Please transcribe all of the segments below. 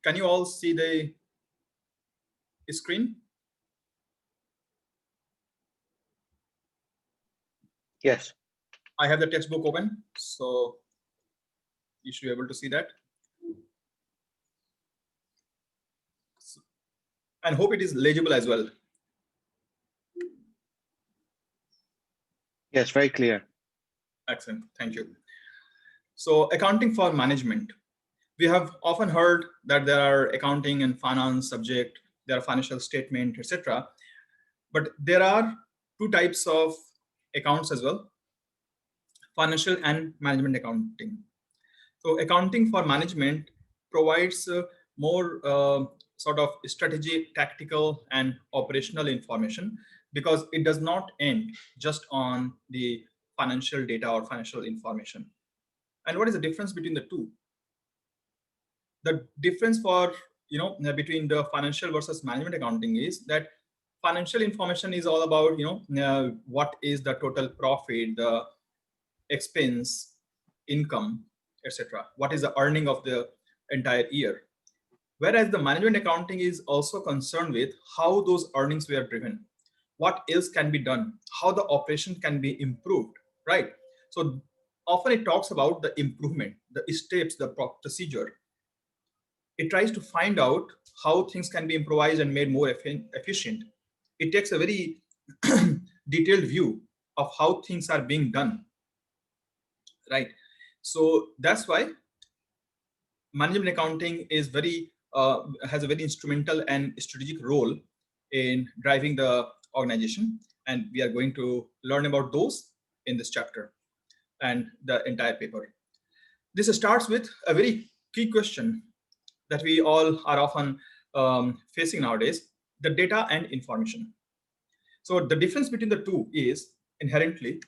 Can you all see the screen? Yes. I have the textbook open, so you should be able to see that. And hope it is legible as well. Yes, very clear. Excellent, thank you. So accounting for management. We have often heard that there are accounting and finance subject, there are financial statement, etc. But there are two types of accounts as well, financial and management accounting. So accounting for management provides more sort of strategic, tactical, and operational information because it does not end just on the financial data or financial information. And what is the difference between the two? The difference for between the financial versus management accounting is that financial information is all about what is the total profit, the expense, income, etc. What is the earning of the entire year? Whereas the management accounting is also concerned with how those earnings were driven, what else can be done, how the operation can be improved, right? So often it talks about the improvement, the steps, the procedure. It tries to find out how things can be improvised and made more efficient. It takes a very detailed view of how things are being done, right? So that's why management accounting is has a very instrumental and strategic role in driving the organization, and we are going to learn about those in this chapter and the entire paper. This starts with a very key question that we all are often facing nowadays: the data and information. So the difference between the two is inherently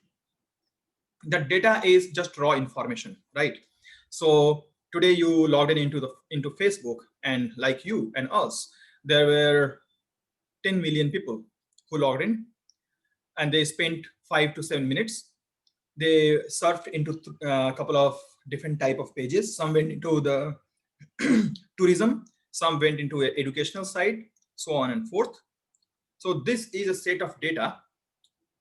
that data is just raw information, right? So today you logged in into Facebook, and like you and us, there were 10 million people who logged in, and they spent 5 to 7 minutes. They surfed into a couple of different type of pages. Some went into the tourism, some went into an educational side, so on and forth. So this is a set of data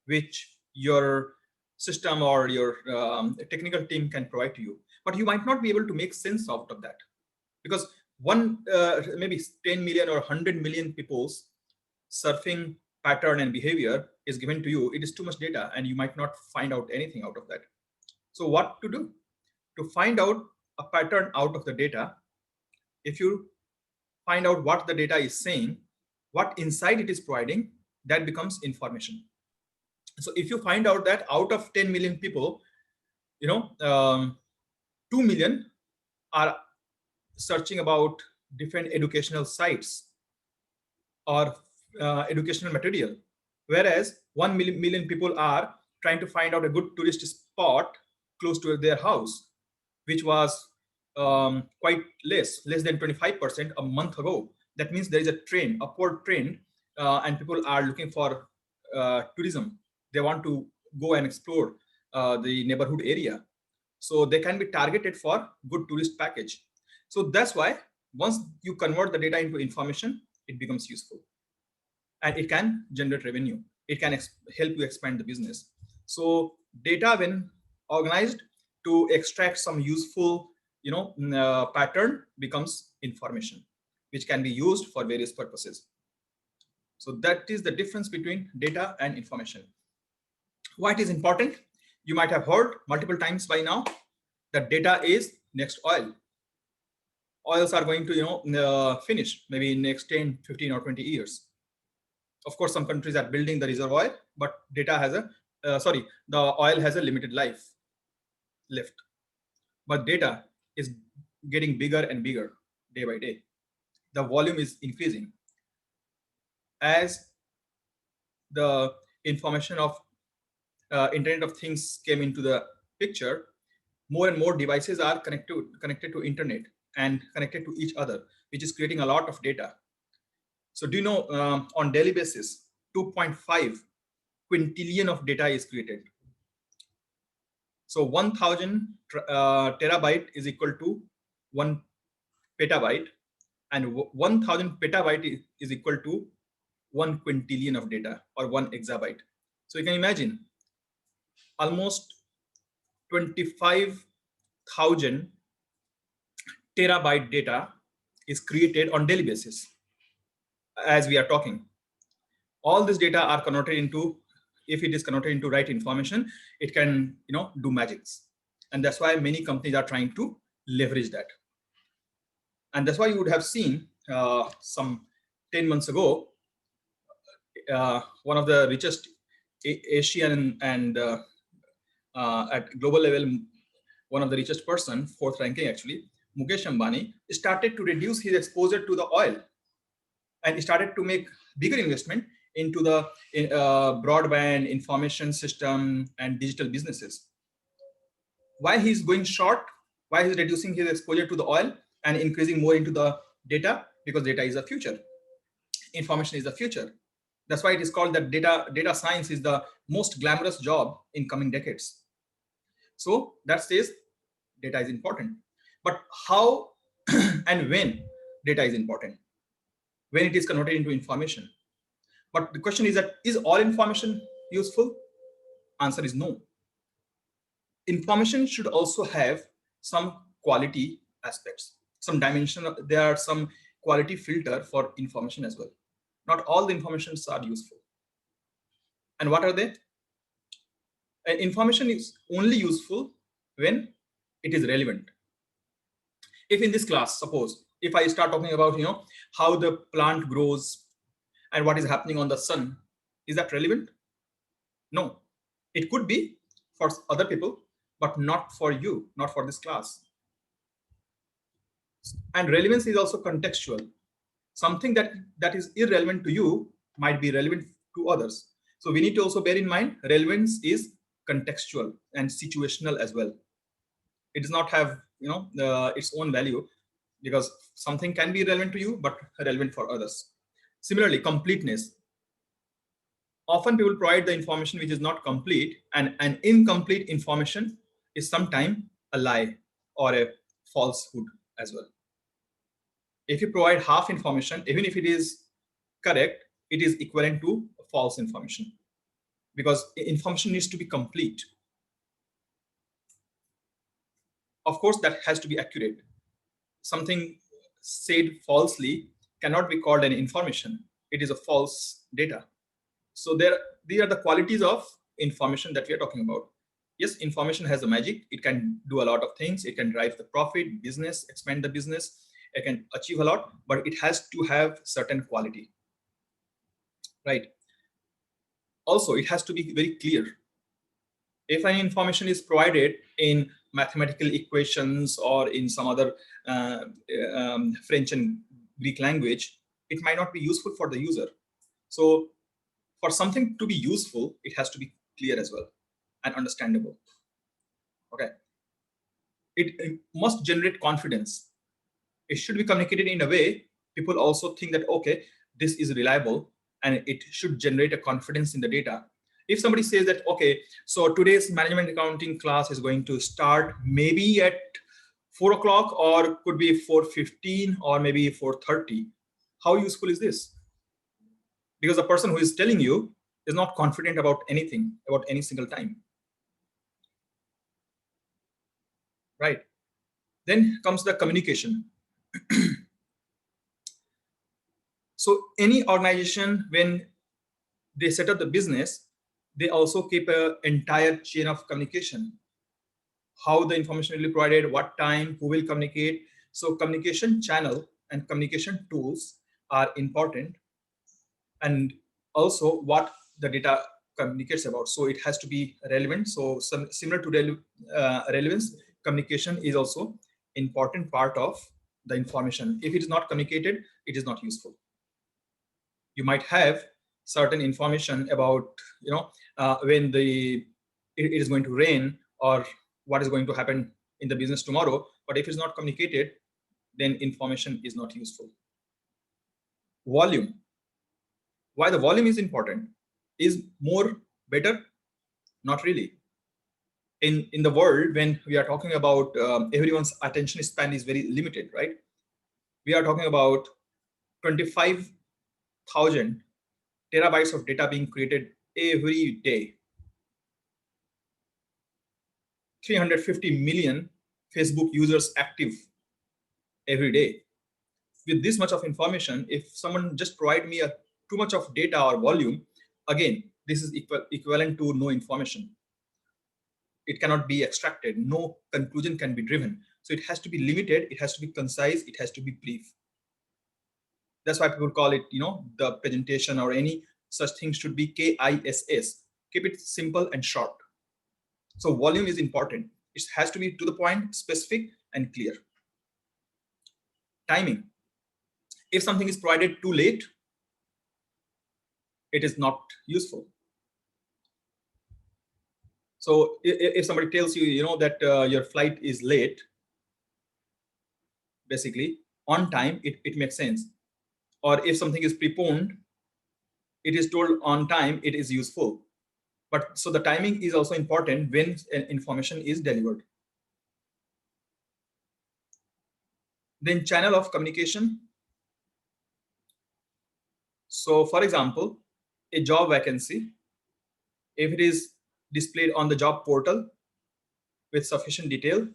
which your system or your technical team can provide to you, but you might not be able to make sense out of that because maybe 10 million or 100 million people's surfing pattern and behavior is given to you. It is too much data and you might not find out anything out of that. So what to do to find out a pattern out of the data? If you find out what the data is saying, what insight it is providing, that becomes information. So if you find out that out of 10 million people, 2 million are searching about different educational sites or educational material, whereas 1 million people are trying to find out a good tourist spot close to their house, which was quite less than 25% a month ago. That means there is a trend, upward trend, and people are looking for tourism. They want to go and explore the neighborhood area. So they can be targeted for good tourist package. So that's why once you convert the data into information, it becomes useful. And it can generate revenue. It can help you expand the business. So data, when organized to extract some useful pattern, becomes information, which can be used for various purposes. So that is the difference between data and information. Why it is important? You might have heard multiple times by now that data is next oil. Oils are going to finish maybe in next 10, 15 or 20 years. Of course, some countries are building the reserve oil, but data has the oil has a limited life left. But data is getting bigger and bigger day by day. The volume is increasing. As the information of Internet of Things came into the picture, more and more devices are connected to internet and connected to each other, which is creating a lot of data. So do you know on daily basis, 2.5 quintillion of data is created. So 1000 terabyte is equal to 1 petabyte, and 1000 petabyte is equal to 1 quintillion of data, or 1 exabyte. So you can imagine almost 25,000 terabyte data is created on daily basis as we are talking. All this data are converted into, if it is converted into right information, it can do magics. And that's why many companies are trying to leverage that. And that's why you would have seen some 10 months ago, one of the richest Asian and at global level, one of the richest person, fourth ranking actually, Mukesh Ambani, started to reduce his exposure to the oil and started to make bigger investment into the broadband, information system, and digital businesses. Why he's going short? Why he's reducing his exposure to the oil and increasing more into the data? Because data is the future. Information is the future. That's why it is called that data science is the most glamorous job in coming decades. So that says data is important. But how and when data is important? When it is converted into information. But the question is that, is all information useful? Answer is no. Information should also have some quality aspects, some dimension. There are some quality filter for information as well. Not all the informations are useful. And what are they? Information is only useful when it is relevant. If in this class, suppose, if I start talking about how the plant grows and what is happening on the sun, is that relevant? No. It could be for other people, but not for you, not for this class. And relevance is also contextual. Something that is irrelevant to you might be relevant to others. So we need to also bear in mind relevance is contextual and situational as well. It does not have its own value, because something can be relevant to you but relevant for others. Similarly, completeness. Often people provide the information which is not complete, and an incomplete information is sometimes a lie or a falsehood as well. If you provide half information, even if it is correct, it is equivalent to false information, because information needs to be complete. Of course, that has to be accurate. Something said falsely cannot be called an information. It is a false data. So these are the qualities of information that we are talking about. Yes, information has a magic. It can do a lot of things. It can drive the profit, business, expand the business. It can achieve a lot, but it has to have certain quality, right? Also, it has to be very clear. If any information is provided in mathematical equations or in some other French and Greek language, it might not be useful for the user. So for something to be useful, it has to be clear as well and understandable. Okay. It must generate confidence. It should be communicated in a way people also think that, okay, this is reliable, and it should generate a confidence in the data. If somebody says that, okay, so today's management accounting class is going to start maybe at 4 o'clock, or could be 4:15, or maybe 4:30, how useful is this? Because the person who is telling you is not confident about anything, about any single time. Right? Then comes the communication. So any organization, when they set up the business, they also keep an entire chain of communication. How the information will be provided, what time, who will communicate. So communication channel and communication tools are important, and also what the data communicates about. So it has to be relevant. So similar to relevance, communication is also important part of the information. If it is not communicated, it is not useful. You might have certain information about when it is going to rain, or what is going to happen in the business tomorrow, but if it's not communicated, then information is not useful. Volume. Why the volume is important? Is more better? Not really. In the world, when we are talking about everyone's attention span is very limited, right? we are talking about 25,000 terabytes of data being created every day. 350 million Facebook users active every day. With this much of information, if someone just provide me too much of data or volume, again, this is equivalent to no information. It cannot be extracted. No conclusion can be driven. So it has to be limited. It has to be concise. It has to be brief. That's why people call it, the presentation or any such thing should be KISS. Keep it simple and short. So volume is important. It has to be to the point, specific, and clear. Timing. If something is provided too late, it is not useful. So if somebody tells you, that your flight is late, basically on time, it makes sense. Or if something is preponed, it is told on time, it is useful. But so the timing is also important when information is delivered. Then channel of communication. So for example, a job vacancy, if it is displayed on the job portal with sufficient detail,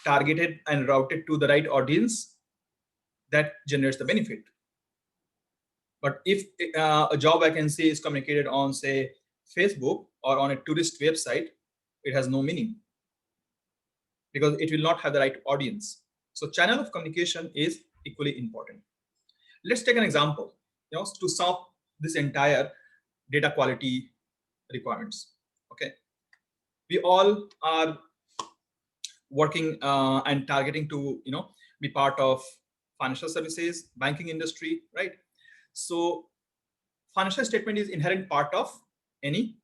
targeted and routed to the right audience, that generates the benefit. But if a job vacancy is communicated on, say, Facebook or on a tourist website, it has no meaning because it will not have the right audience. So channel of communication is equally important. Let's take an example, to sum up this entire data quality requirements. Okay, we all are working and targeting to be part of financial services, banking industry, right? So financial statement is inherent part of any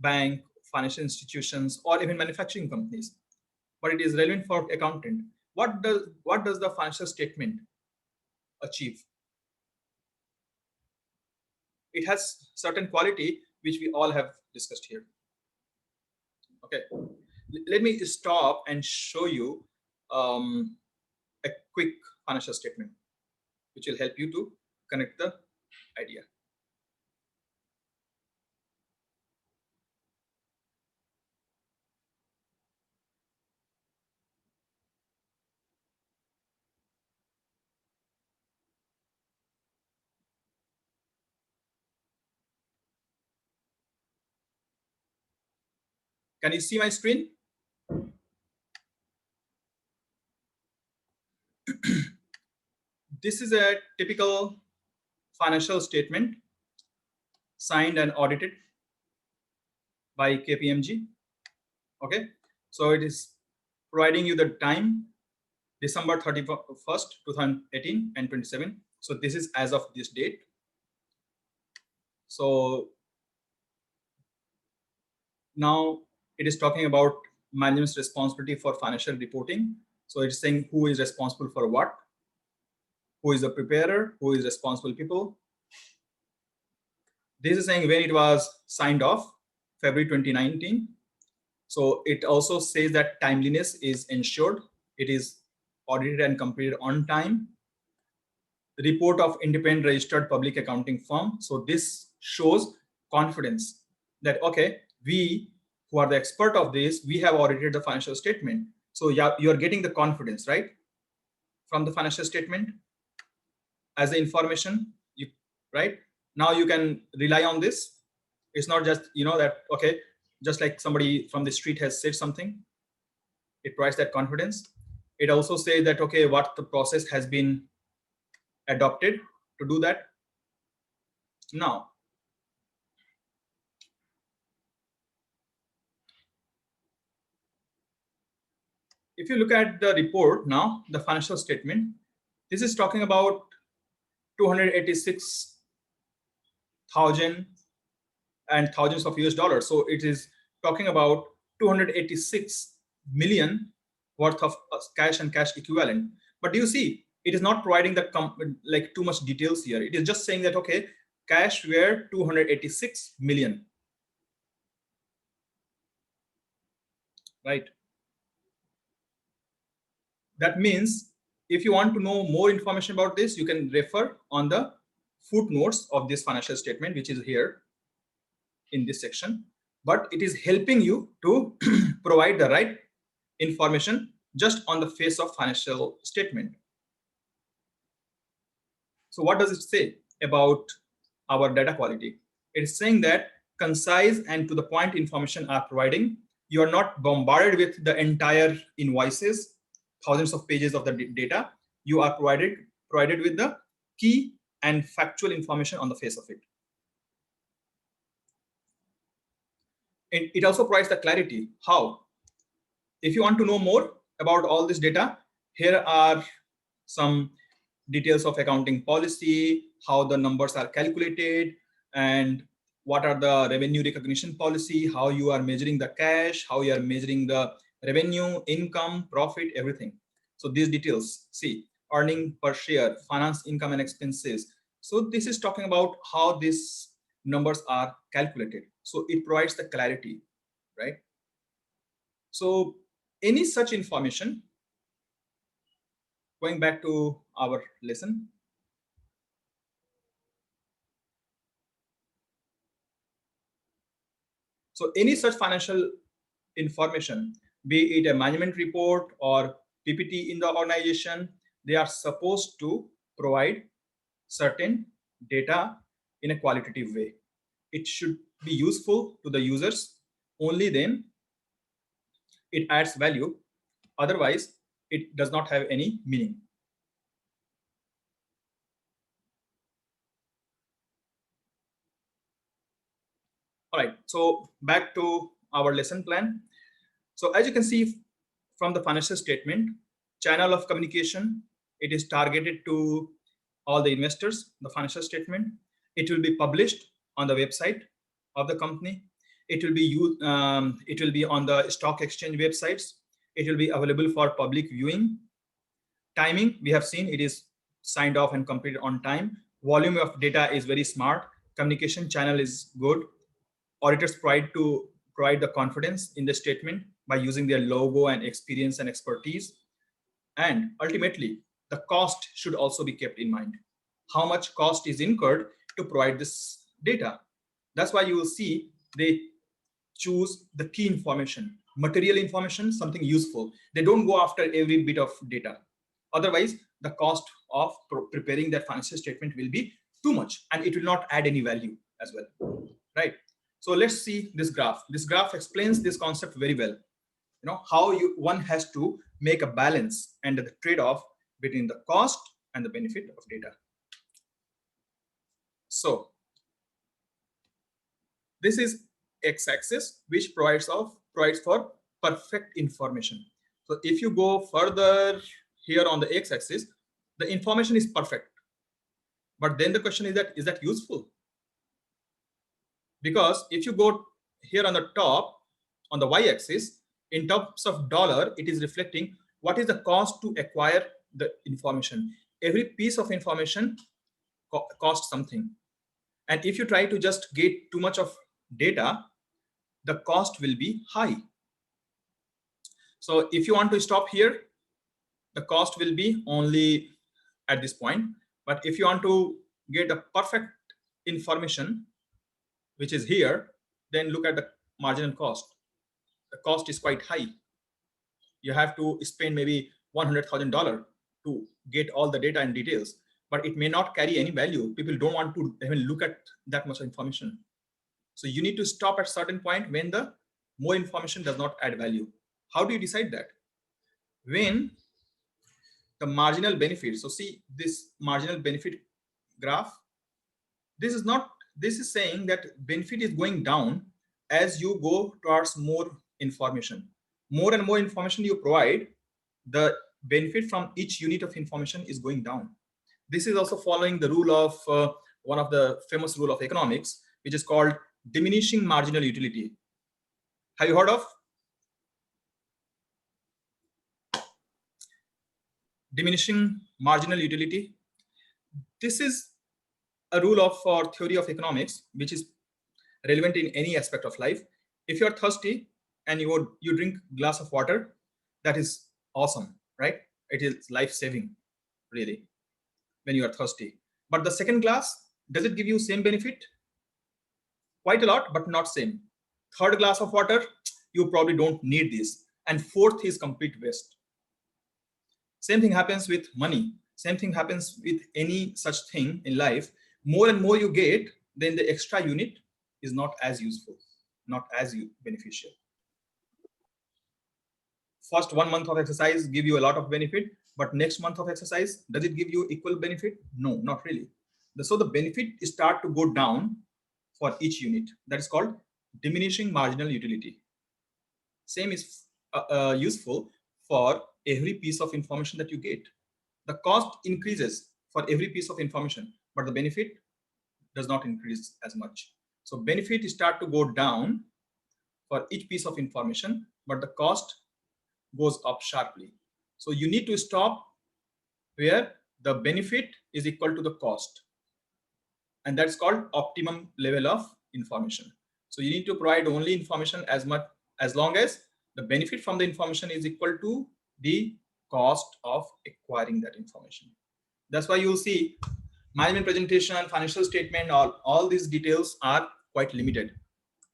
bank, financial institutions, or even manufacturing companies, but it is relevant for accountant. What does the financial statement achieve? It has certain quality which we all have discussed here. Okay, let me stop and show you a quick financial statement which will help you to connect the idea. Can you see my screen? This is a typical financial statement signed and audited by KPMG. Okay, so it is providing you the time December 31st, 2018 and 27. So this is as of this date. So now it is talking about management's responsibility for financial reporting. So it's saying who is responsible for what, who is the preparer, who is responsible people. This is saying when it was signed off, February 2019. So it also says that timeliness is ensured. It is audited and completed on time. Report of independent registered public accounting firm. So this shows confidence that, okay, we who are the expert of this, we have audited the financial statement. So yeah, you're getting the confidence, right, from the financial statement as the information, right? Now you can rely on this. It's not just, that, okay, just like somebody from the street has said something, it provides that confidence. It also says that, okay, what the process has been adopted to do that. Now, if you look at the report now, the financial statement, this is talking about 286,000 and thousands of US dollars. So it is talking about 286 million worth of cash and cash equivalent. But do you see, it is not providing the like too much details here. It is just saying that, okay, cash were 286 million, right? That means If you want to know more information about this, you can refer on the footnotes of this financial statement, which is here in this section. But it is helping you to provide the right information just on the face of financial statement. So what does it say about our data quality? It's saying that concise and to the point information are providing. You are not bombarded with the entire invoices, thousands of pages of the data. You are provided with the key and factual information on the face of it. And it also provides the clarity. How? If you want to know more about all this data, here are some details of accounting policy, how the numbers are calculated, and what are the revenue recognition policy, how you are measuring the cash, how you are measuring the revenue, income, profit, everything. So these details, see, earning per share, finance income and expenses. So this is talking about how these numbers are calculated. So it provides the clarity, right? So any such information, going back to our lesson, so any such financial information, be it a management report or PPT in the organization, they are supposed to provide certain data in a qualitative way. It should be useful to the users. Only then it adds value. Otherwise, it does not have any meaning. All right, so back to our lesson plan. So as you can see from the financial statement, channel of communication, it is targeted to all the investors, the financial statement. It will be published on the website of the company. It will be on the stock exchange websites. It will be available for public viewing. Timing, we have seen it is signed off and completed on time. Volume of data is very smart. Communication channel is good. Auditors provide the confidence in the statement by using their logo and experience and expertise. And ultimately, the cost should also be kept in mind. How much cost is incurred to provide this data? That's why you will see they choose the key information, material information, something useful. They don't go after every bit of data. Otherwise, the cost of preparing that financial statement will be too much and it will not add any value as well, right? So let's see this graph. This graph explains this concept very well. You know how one has to make a balance and the trade-off between the cost and the benefit of data. So this is x-axis, which provides for perfect information. So if you go further here on the x-axis, the information is perfect. But then the question is that useful? Because if you go here on the top, on the y-axis, in terms of dollar, it is reflecting what is the cost to acquire the information. Every piece of information costs something. And if you try to just get too much of data, the cost will be high. So if you want to stop here, the cost will be only at this point. But if you want to get the perfect information, which is here, then look at the marginal cost. The cost is quite high. You have to spend maybe $100,000 to get all the data and details, but it may not carry any value. People don't want to even look at that much information. So you need to stop at a certain point when the more information does not add value. How do you decide that? When the marginal benefit, so see this marginal benefit graph, this is saying that benefit is going down as you go towards more information. More and more information you provide, the benefit from each unit of information is going down. This is also following the rule of one of the famous rule of economics, which is called diminishing marginal utility. Have you heard of diminishing marginal utility? This is a rule of or theory of economics which is relevant in any aspect of life. If you are thirsty and you drink a glass of water, that is awesome, right? It is life-saving, really, when you are thirsty. But the second glass, does it give you same benefit? Quite a lot, but not same. Third glass of water, you probably don't need this. And fourth is complete waste. Same thing happens with money. Same thing happens with any such thing in life. More and more you get, then the extra unit is not as useful, not as beneficial. First 1 month of exercise give you a lot of benefit, but next month of exercise, does it give you equal benefit? No, not really. So the benefit start to go down for each unit. That is called diminishing marginal utility. Same is useful for every piece of information that you get. The cost increases for every piece of information, but the benefit does not increase as much. So benefit start to go down for each piece of information, but the cost goes up sharply. So you need to stop where the benefit is equal to the cost. And that's called optimum level of information. So you need to provide only information as long as the benefit from the information is equal to the cost of acquiring that information. That's why you'll see management presentation, financial statement, all these details are quite limited.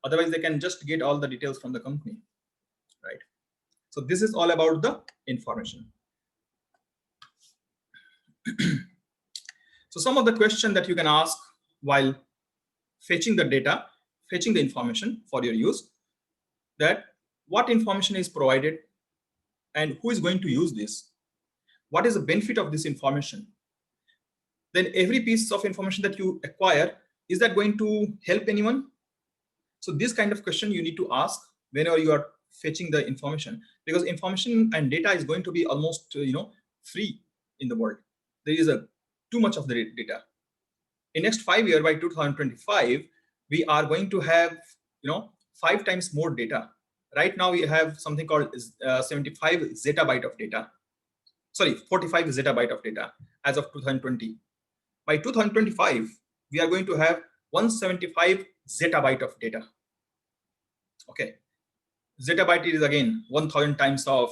Otherwise, they can just get all the details from the company, right? So this is all about the information. So some of the questions that you can ask while fetching the data, fetching the information for your use, that what information is provided and who is going to use this? What is the benefit of this information? Then every piece of information that you acquire, is that going to help anyone? So this kind of question you need to ask whenever you are fetching the information, because information and data is going to be almost free in the world. There is too much of the data. In next 5 years, by 2025, we are going to have 5 times more data. Right now we have something called 75 zettabyte of data. Sorry, 45 zettabyte of data as of 2020. By 2025, we are going to have 175 zettabyte of data. Okay, zettabyte is again 1,000 times of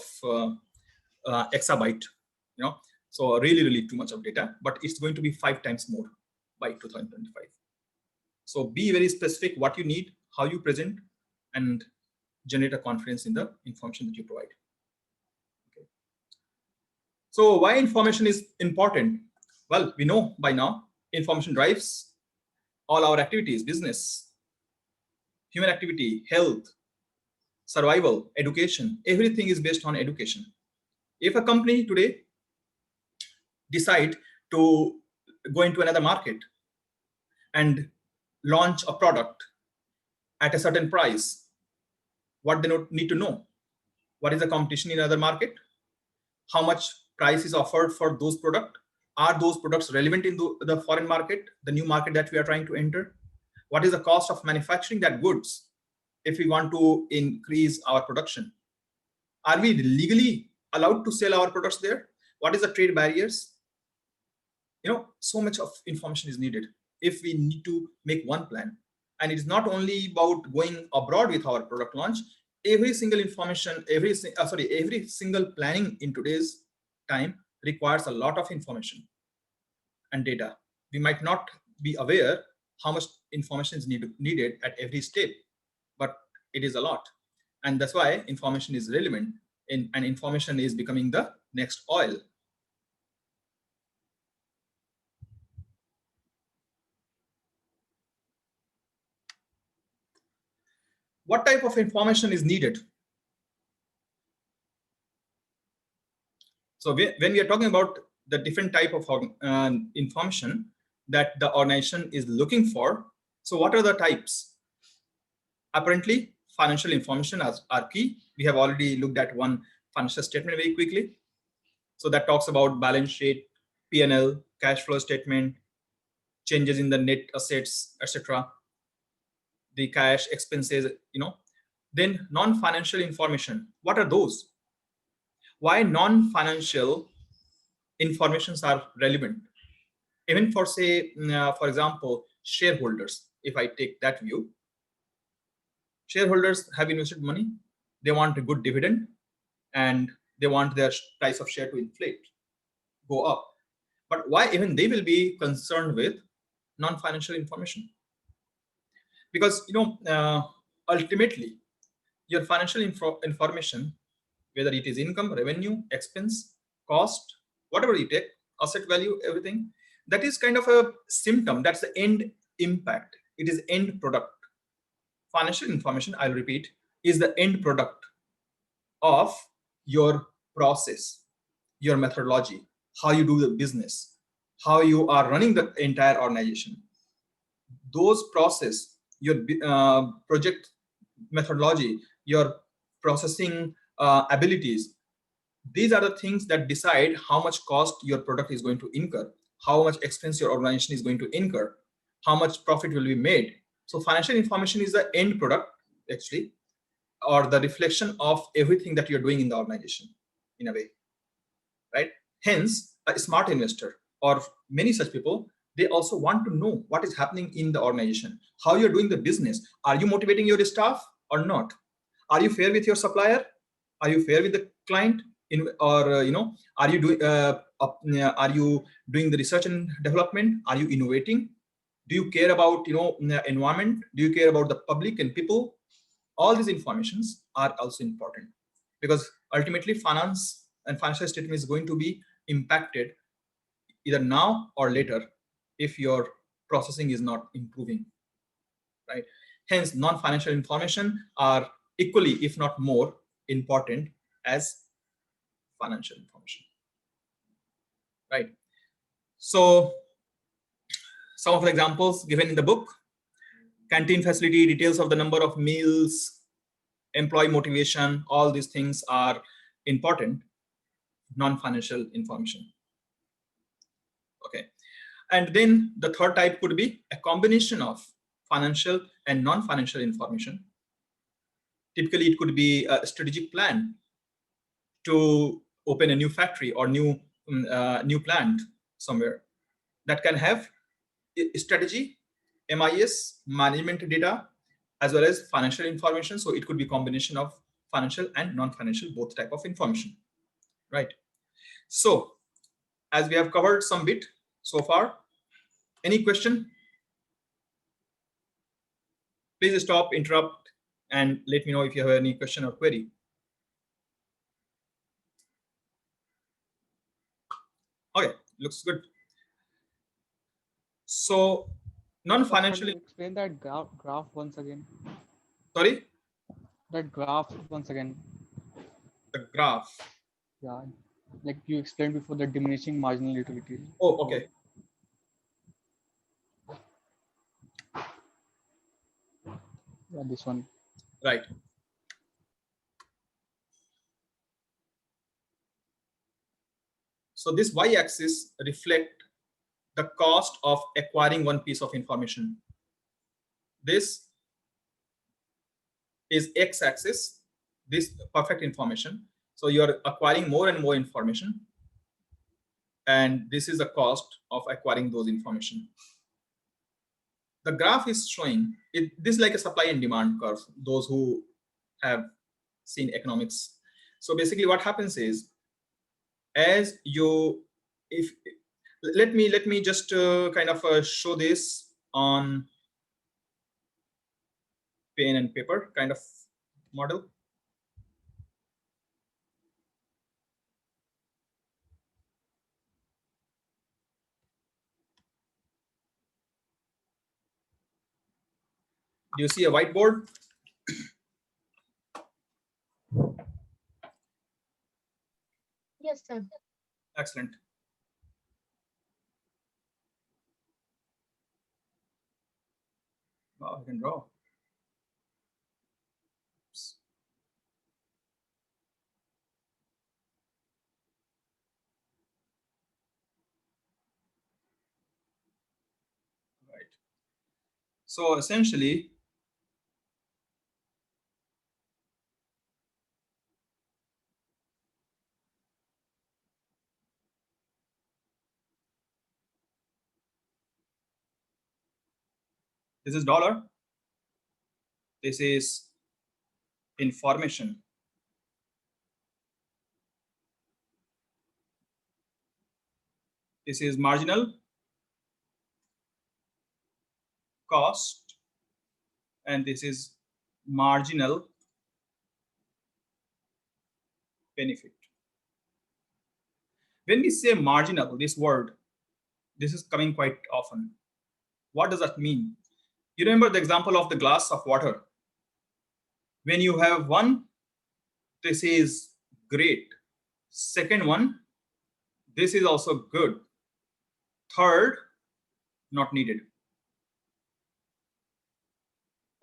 exabyte. So really too much of data, but it's going to be 5 times more by 2025. So be very specific what you need, how you present, and generate a confidence in the information that you provide. Okay. So why information is important? Well, we know by now information drives all our activities, business, human activity, health, survival, education. Everything is based on education. If a company today decide to go into another market and launch a product at a certain price, what they need to know? What is the competition in other market? How much price is offered for those products? Are those products relevant in the foreign market, the new market that we are trying to enter? What is the cost of manufacturing that goods if we want to increase our production? Are we legally allowed to sell our products there? What is the trade barriers? So much of information is needed if we need to make one plan. And it is not only about going abroad with our product launch. Every single information, every single planning in today's time requires a lot of information and data. We might not be aware how much information is needed at every step, but it is a lot. And that's why information is relevant, and information is becoming the next oil. What type of information is needed? So when we are talking about the different type of information that the organization is looking for, so what are the types? Apparently, financial information are key. We have already looked at one financial statement very quickly. So that talks about balance sheet, P&L, cash flow statement, changes in the net assets, etc. The cash expenses, Then non-financial information. What are those? Why non-financial informations are relevant? Even for, say, for example, shareholders, if I take that view, shareholders have invested money, they want a good dividend, and They want their price of share to inflate, go up. But why even they will be concerned with non-financial information? Because ultimately, your financial information, whether it is income, revenue, expense, cost, whatever you take, asset value, everything, that is kind of a symptom. That's the end impact. It is end product. Financial information, I'll repeat, is the end product of your process, your methodology, how you do the business, how you are running the entire organization. Those process, your project methodology, your processing abilities, these are the things that decide how much cost your product is going to incur, how much expense your organization is going to incur, how much profit will be made. So financial information is the end product, actually, or the reflection of everything that you're doing in the organization, in a way, right? Hence, a smart investor or many such people, they also want to know what is happening in the organization, how you're doing the business. Are you motivating your staff or not? Are you fair with your supplier? Are you fair with the client? Are you doing the research and development? Are you innovating? Do you care about the environment? Do you care about the public and people? All these informations are also important, because ultimately finance and financial statement is going to be impacted either now or later if your processing is not improving, right? Hence, non-financial information are equally, if not more, important as financial information, right? So some of the examples given in the book: canteen facility, details of the number of meals, employee motivation, all these things are important non-financial information. Okay. And then the third type could be a combination of financial and non-financial information. Typically, it could be a strategic plan to open a new factory or new plant somewhere. That can have strategy, MIS, management data, as well as financial information. So it could be a combination of financial and non-financial, both type of information, right? So as we have covered some bit so far, any question? Please stop, interrupt, and let me know if you have any question or query. Okay, looks good. So non-financial. Explain that graph once again. Sorry? That graph once again. The graph. Yeah, like you explained before, the diminishing marginal utility. Oh, okay. Yeah, this one. Right. So this y-axis reflect the cost of acquiring one piece of information. This is x-axis, this perfect information. So you're acquiring more and more information, and this is the cost of acquiring those information. The graph is showing it. This is like a supply and demand curve, those who have seen economics. So basically what happens is, as you, if let me just kind of show this on pen and paper kind of model. Do you see a whiteboard? Yes, sir. Excellent. Wow, I can draw. Oops. Right. So essentially, this is dollar. This is information. This is marginal cost, and this is marginal benefit. When we say marginal, this word, this is coming quite often. What does that mean? You remember the example of the glass of water. When you have one, this is great. Second one, this is also good. Third, not needed.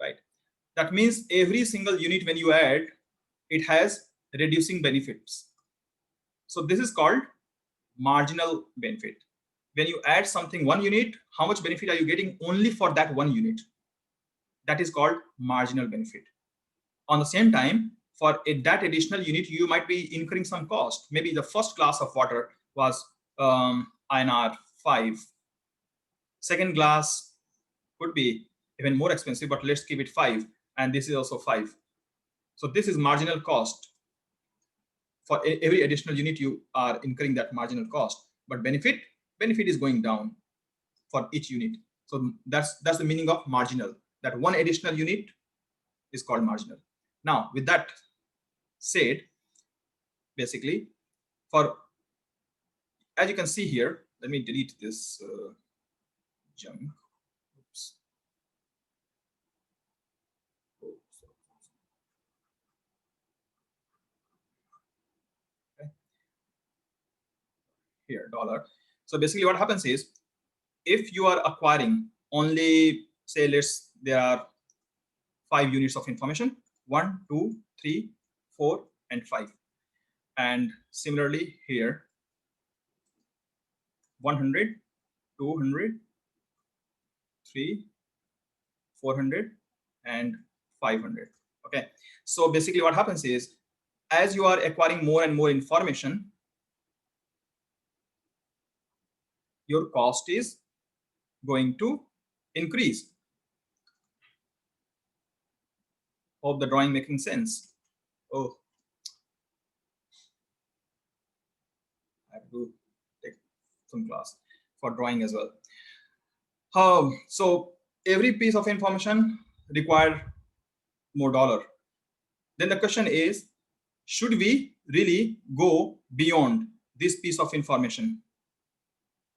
Right? That means every single unit when you add, it has reducing benefits. So this is called marginal benefit. When you add something 1 unit, how much benefit are you getting only for that 1 unit? That is called marginal benefit. On the same time, for that additional unit, you might be incurring some cost. Maybe the first glass of water was INR 5. Second glass could be even more expensive, but let's keep it 5. And this is also 5. So this is marginal cost. For every additional unit, you are incurring that marginal cost. But benefit is going down for each unit. So that's the meaning of marginal. That one additional unit is called marginal. Now, with that said, basically, as you can see here, let me delete this junk. Oops. Okay. Here, dollar. So basically what happens is, if you are acquiring only, say, there are 5 units of information, 1, 2, 3, 4, and 5. And similarly here, 100, 200, 3, 400, and 500. Okay. So basically what happens is, as you are acquiring more and more information, your cost is going to increase. Hope the drawing making sense. Oh, I have to take some class for drawing as well. So every piece of information requires more dollar. Then the question is, should we really go beyond this piece of information?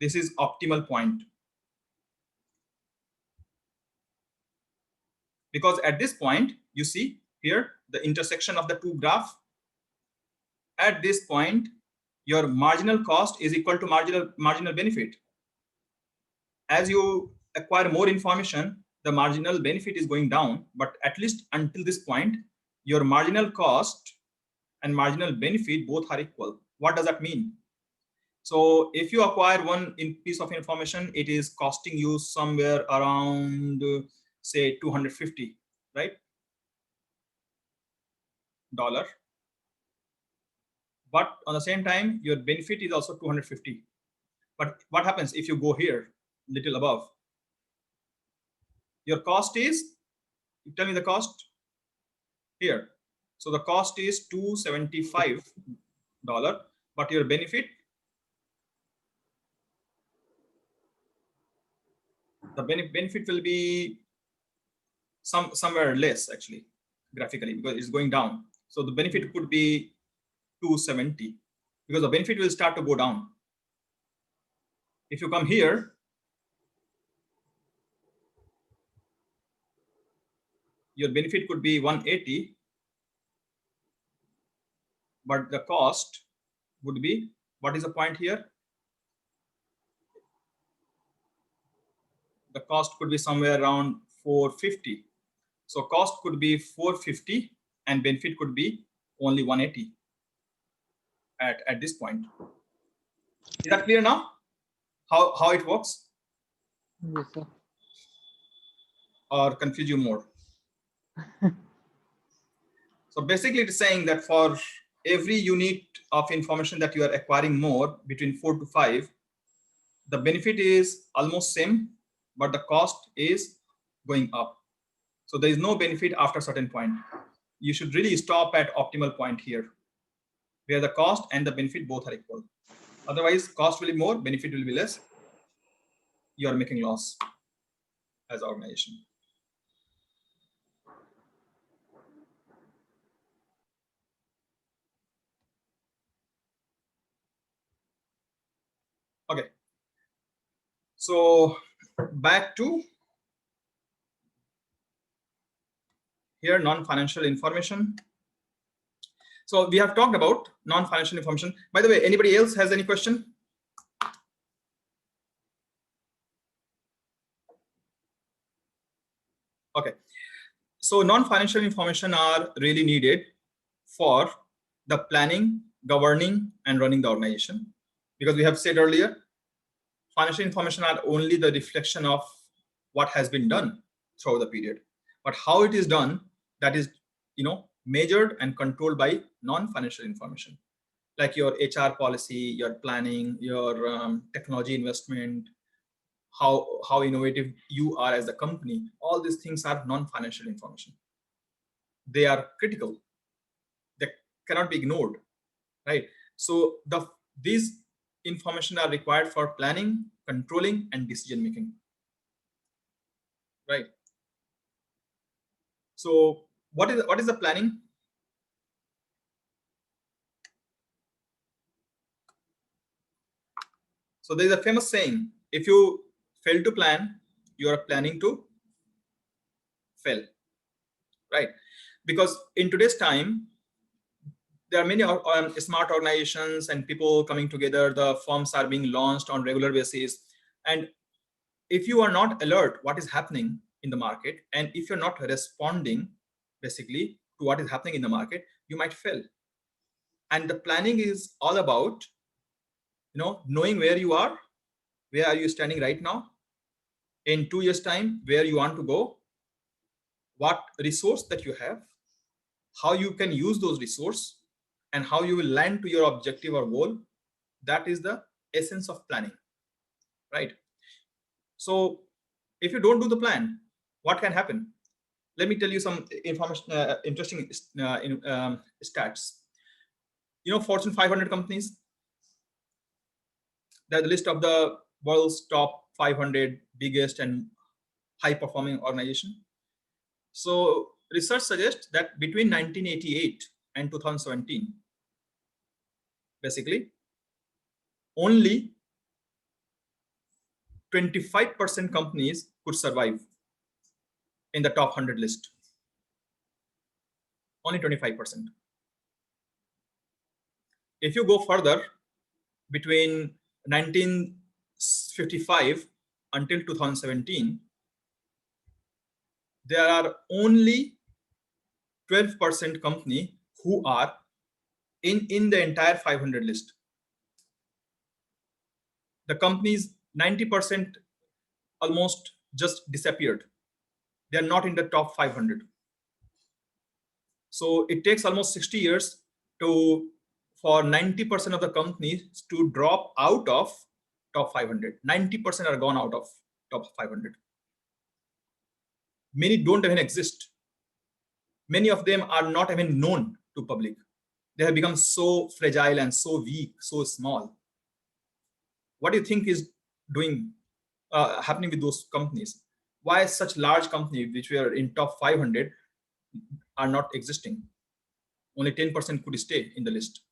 This is optimal point. Because at this point, you see here the intersection of the two graphs. At this point, your marginal cost is equal to marginal benefit. As you acquire more information, the marginal benefit is going down, but at least until this point, your marginal cost and marginal benefit both are equal. What does that mean? So if you acquire one piece of information, it is costing you somewhere around, say, 250, right? Dollar. But on the same time, your benefit is also 250. But what happens if you go here, little above? Your cost is, tell me the cost here. So the cost is $275, but your benefit, the benefit will be somewhere less actually, graphically, because it's going down. So the benefit could be 270 because the benefit will start to go down. If you come here, your benefit could be 180, but the cost would be, what is the point here? The cost could be somewhere around 450. So cost could be 450 and benefit could be only 180 at this point. Is that clear now? How it works? Yes, sir. Or confuse you more? So basically it's saying that for every unit of information that you are acquiring more, between 4 to 5, the benefit is almost same, but the cost is going up. So there is no benefit after a certain point. You should really stop at optimal point here, where the cost and the benefit both are equal. Otherwise, cost will be more, benefit will be less. You are making loss as an organization. Okay. So back to here, non-financial information. So we have talked about non-financial information. By the way, anybody else has any question? Okay. So non-financial information are really needed for the planning, governing, and running the organization. Because we have said earlier, financial information are only the reflection of what has been done throughout the period. But how it is done, that is, measured and controlled by non-financial information, like your HR policy, your planning, your technology investment, how innovative you are as a company. All these things are non-financial information. They are critical. They cannot be ignored, right? So these information are required for planning, controlling, and decision making, right? So what is the planning? So there is a famous saying: if you fail to plan, you are planning to fail, right? Because in today's time, there are many smart organizations and people coming together. The firms are being launched on regular basis, and if you are not alert what is happening in the market, and if you're not responding basically to what is happening in the market, you might fail. And the planning is all about knowing where you are, where are you standing right now, in 2 years time, where you want to go, what resource that you have, how you can use those resources, and how you will land to your objective or goal. That is the essence of planning, right? So if you don't do the plan, what can happen? Let me tell you some information, interesting stats. Fortune 500 companies, they're the list of the world's top 500 biggest and high performing organization. So research suggests that between 1988 and 2017, basically, only 25% companies could survive in the top 100 list. Only 25%. If you go further, between 1955 until 2017, there are only 12% company who are in the entire 500 list. The companies, 90% almost just disappeared. They are not in the top 500. So it takes almost 60 years for 90% of the companies to drop out of top 500. 90% are gone out of top 500. Many don't even exist. Many of them are not even known to public. They have become so fragile and so weak, so small. What do you think is happening with those companies? Why such large companies which were in top 500 are not existing? Only 10% could stay in the list.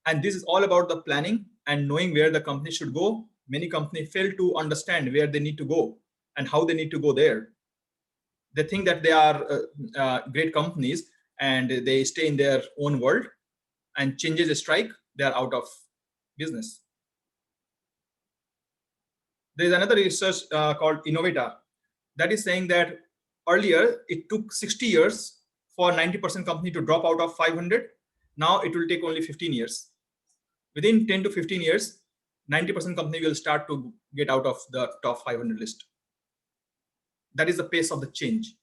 And this is all about the planning and knowing where the company should go. Many companies fail to understand where they need to go and how they need to go there. They think that they are great companies and they stay in their own world, and changes a strike, they are out of business. There is another research called Innovata that is saying that earlier it took 60 years for 90% company to drop out of 500. Now it will take only 15 years. Within 10 to 15 years, 90% company will start to get out of the top 500 list. That is the pace of the change.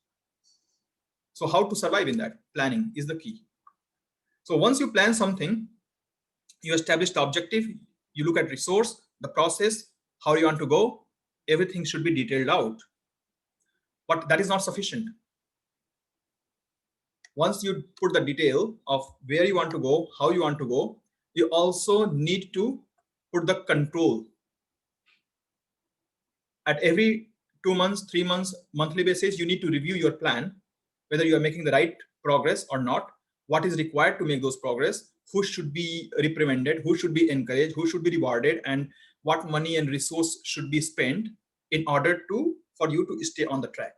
So how to survive in that? Planning is the key. So once you plan something, you establish the objective, you look at resource, the process, how you want to go, everything should be detailed out. But that is not sufficient. Once you put the detail of where you want to go, how you want to go, you also need to put the control. At every 2 months, 3 months, monthly basis, you need to review your plan, whether you are making the right progress or not, what is required to make those progress, who should be reprimanded, who should be encouraged, who should be rewarded, and what money and resource should be spent in order for you to stay on the track.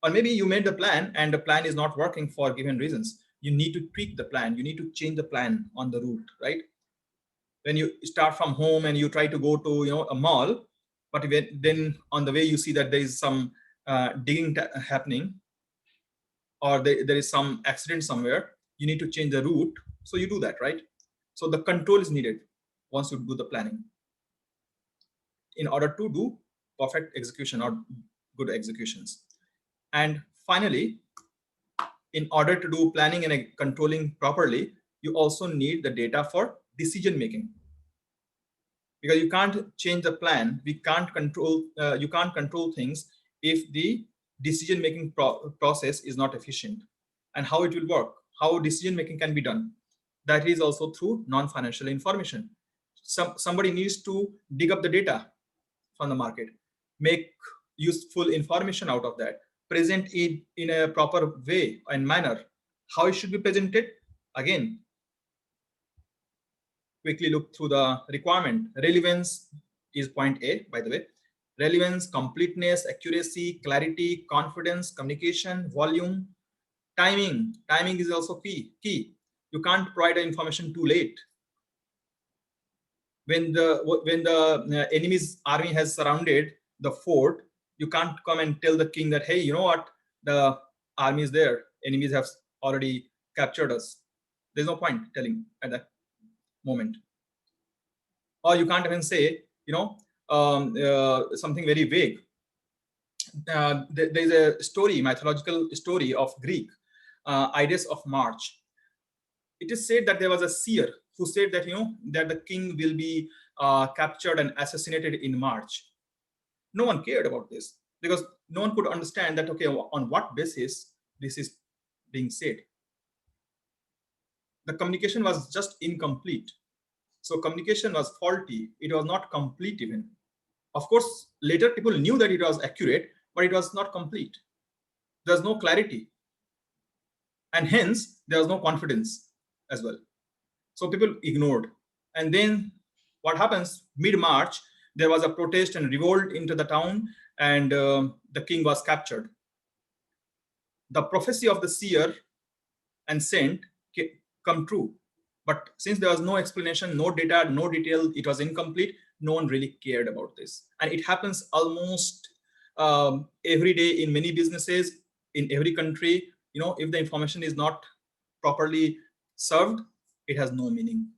Or maybe you made the plan and the plan is not working for given reasons. You need to tweak the plan. You need to change the plan on the route, right? When you start from home and you try to go to a mall, but then on the way you see that there is some digging happening, or there is some accident somewhere, you need to change the route. So you do that, right? So the control is needed once you do the planning in order to do perfect execution or good executions. And finally, in order to do planning and controlling properly, you also need the data for decision making. Because you can't change the plan, you can't control things if the decision making process is not efficient. And how it will work, how decision making can be done, that is also through non-financial information. Somebody needs to dig up the data from the market, make useful information out of that, present it in a proper way and manner. How it should be presented, again, quickly look through the requirement. Relevance is point A, by the way. Relevance, completeness, accuracy, clarity, confidence, communication, volume, timing. Timing is also key. You can't provide the information too late. When the enemy's army has surrounded the fort, you can't come and tell the king that, hey, you know what, the army is there, enemies have already captured us. There's no point telling at that moment. Or you can't even say, something very vague. There's a story, mythological story of Greek, Ides of March. It is said that there was a seer who said that, that the king will be captured and assassinated in March. No one cared about this because no one could understand that, okay, on what basis this is being said. The communication was just incomplete. So communication was faulty. It was not complete even. Of course, later people knew that it was accurate, but it was not complete. There's no clarity. And hence, there was no confidence as well. So people ignored. And then what happens, mid-March, there was a protest and revolt into the town, and the king was captured. The prophecy of the seer and saint come true. But since there was no explanation, no data, no detail, it was incomplete, no one really cared about this. And it happens almost every day in many businesses, in every country. If the information is not properly served, it has no meaning.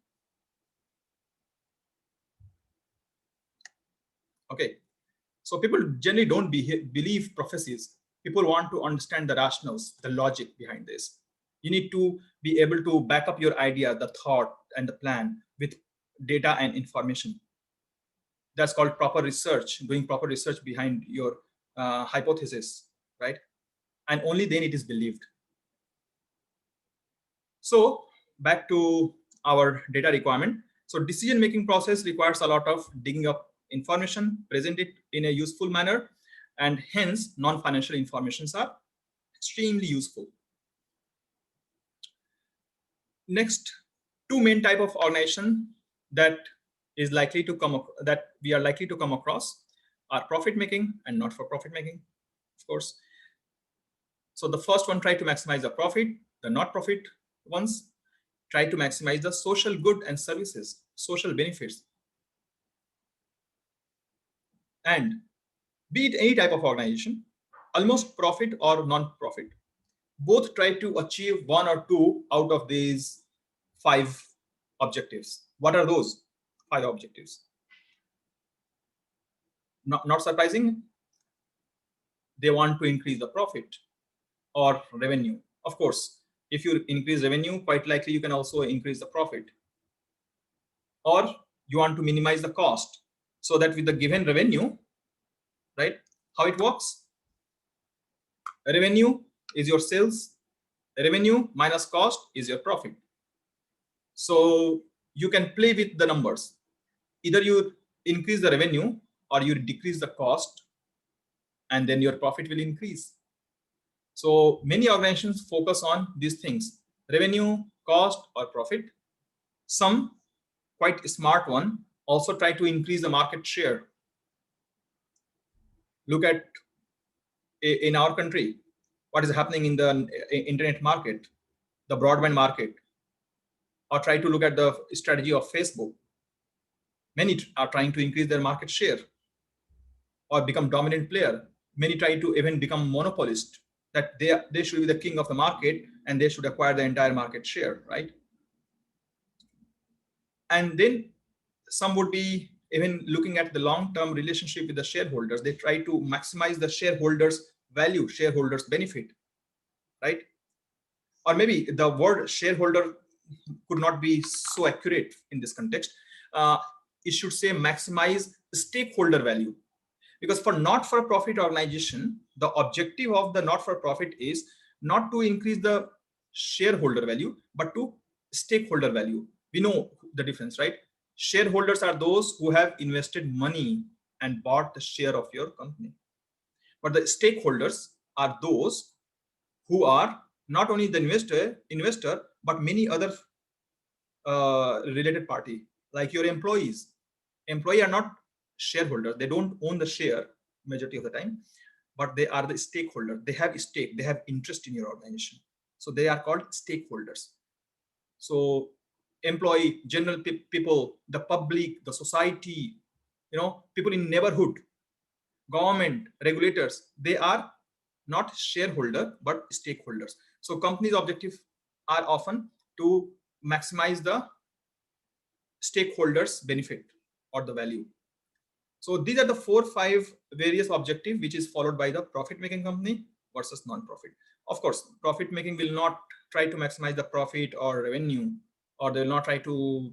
Okay, so people generally don't believe prophecies. People want to understand the rationals, the logic behind this. You need to be able to back up your idea, the thought and the plan with data and information. That's called proper research, doing proper research behind your hypothesis, right? And only then it is believed. So back to our data requirement. So decision-making process requires a lot of digging up information, present it in a useful manner, and hence non-financial informations are extremely useful. Next, two main type of organization that is likely to that we are likely to come across are profit making and not for profit making, of course. So the first one try to maximize the profit. The not profit ones try to maximize the social good and services, social benefits. And be it any type of organization, almost profit or non-profit, both try to achieve one or two out of these 5 objectives. What are those 5 objectives? Not surprising, they want to increase the profit or revenue. Of course, if you increase revenue, quite likely you can also increase the profit. Or you want to minimize the cost so that with the given revenue, right, how it works? Revenue is your sales. Revenue minus cost is your profit. So you can play with the numbers. Either you increase the revenue or you decrease the cost, and then your profit will increase. So many organizations focus on these things: revenue, cost, or profit. Some, quite smart one, also try to increase the market share. Look at in our country what is happening in the internet market, the broadband market, or try to look at the strategy of Facebook. Many are trying to increase their market share or become dominant player. Many try to even become monopolist, that they should be the king of the market and they should acquire the entire market share, right? And then some would be even looking at the long-term relationship with the shareholders. They try to maximize the shareholders' value, shareholders' benefit, right? Or maybe the word shareholder could not be so accurate in this context. It should say maximize stakeholder value. Because for not-for-profit organization, the objective of the not-for-profit is not to increase the shareholder value, but to stakeholder value. We know the difference, right? Shareholders are those who have invested money and bought the share of your company. But the stakeholders are those who are not only the investor, but many other related party, like your employees. Employees are not shareholders. They don't own the share majority of the time, but they are the stakeholder. They have stake. They have interest in your organization. So they are called stakeholders. So employee, general people, the public, the society, people in neighborhood, government, regulators, they are not shareholder, but stakeholders. So companies' objectives are often to maximize the stakeholders' benefit or the value. So these are the 4-5 various objectives which is followed by the profit-making company versus non-profit. Of course, profit-making will not try to maximize the profit or revenue, or they will not try to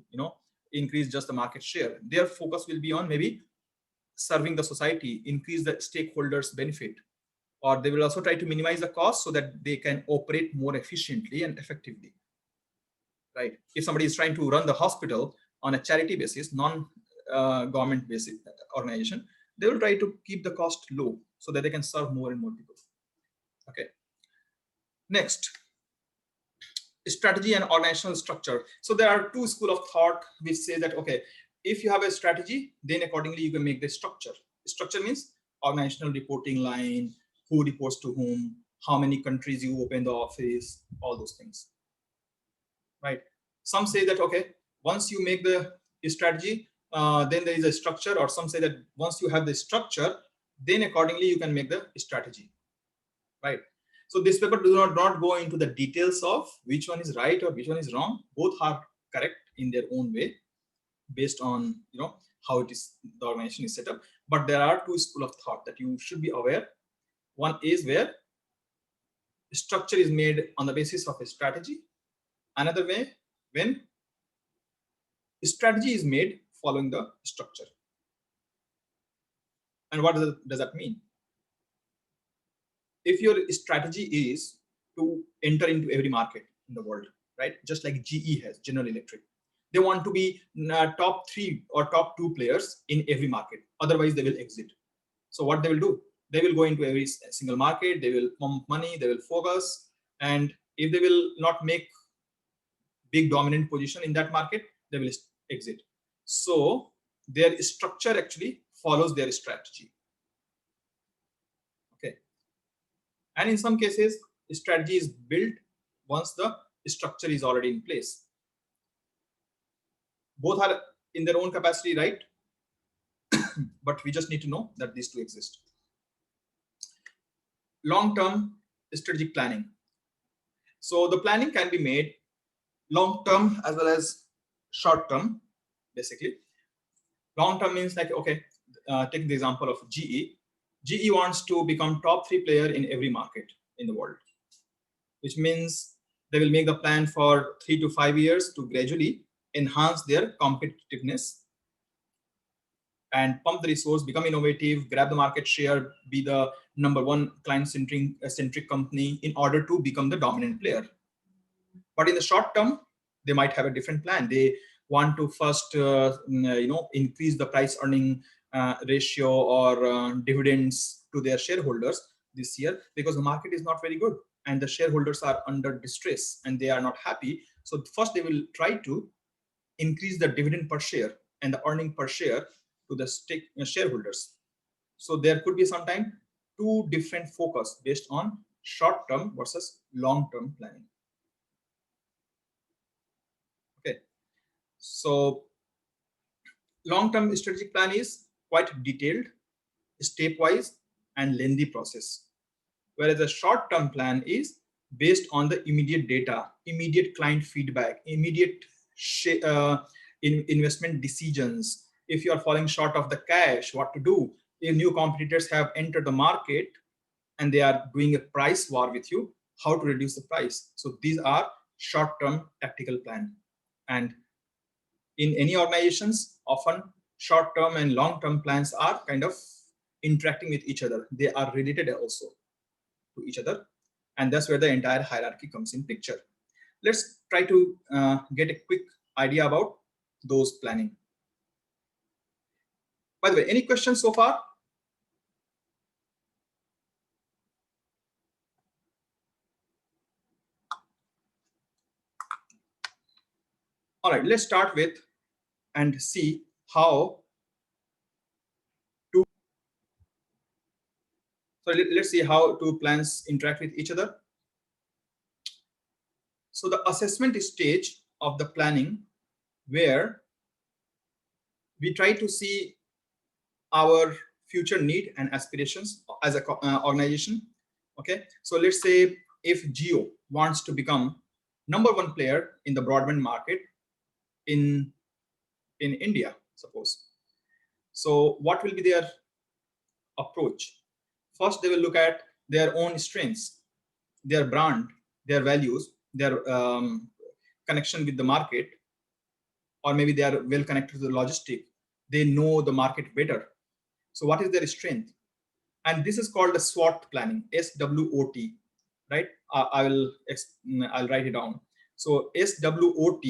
increase just the market share. Their focus will be on maybe serving the society, increase the stakeholders' benefit, or they will also try to minimize the cost so that they can operate more efficiently and effectively. Right? If somebody is trying to run the hospital on a charity basis, non-government basis organization, they will try to keep the cost low so that they can serve more and more people. Okay. Next, strategy and organizational structure. So there are two schools of thought which say that, okay, if you have a strategy, then accordingly you can make the structure. Structure means organizational reporting line, who reports to whom, how many countries you open the office, all those things. Right? Some say that, okay, once you make the strategy, then there is a structure, or some say that once you have the structure, then accordingly you can make the strategy. Right? So this paper does not go into the details of which one is right or which one is wrong. Both are correct in their own way, based on how it is the organization is set up. But there are two schools of thought that you should be aware. One is where structure is made on the basis of a strategy. Another way, when strategy is made following the structure. And what does that mean? If your strategy is to enter into every market in the world, right? Just like GE has, General Electric. They want to be top 3 or top 2 players in every market. Otherwise, they will exit. So what they will do? They will go into every single market. They will pump money. They will focus. And if they will not make big dominant position in that market, they will exit. So their structure actually follows their strategy. Okay. And in some cases, strategy is built once the structure is already in place. Both are in their own capacity, right? But we just need to know that these two exist. Long-term strategic planning. So the planning can be made long-term as well as short-term, basically. Long-term means like, okay, take the example of GE. GE wants to become top 3 player in every market in the world, which means they will make the plan for 3 to 5 years to gradually enhance their competitiveness and pump the resource, become innovative, grab the market share, be the #1 client-centric company in order to become the dominant player. But in the short term, they might have a different plan. They want to first increase the price earning ratio or dividends to their shareholders this year, because the market is not very good and the shareholders are under distress and they are not happy. So first they will try to increase the dividend per share and the earning per share to the shareholders. So there could be sometimes two different focus based on short-term versus long-term planning. Okay, so long-term strategic plan is quite detailed, stepwise, and lengthy process, whereas a short-term plan is based on the immediate data, immediate client feedback, immediate investment decisions. If you are falling short of the cash, what to do? If new competitors have entered the market and they are doing a price war with you, how to reduce the price? So these are short-term tactical plan. And in any organizations, often short-term and long-term plans are kind of interacting with each other. They are related also to each other. And that's where the entire hierarchy comes in picture. Let's try to get a quick idea about those planning. By the way, any questions so far? All right, let's start with and see how to. So let's see how two plans interact with each other. So the assessment stage of the planning, where we try to see our future need and aspirations as a organization. Okay, so let's say if Jio wants to become #1 player in the broadband market in India, suppose. So what will be their approach? First, they will look at their own strengths, their brand, their values, their connection with the market, or maybe they are well connected to the logistic. They know the market better. So what is their strength? And this is called a SWOT planning, SWOT, right? I'll write it down. So SWOT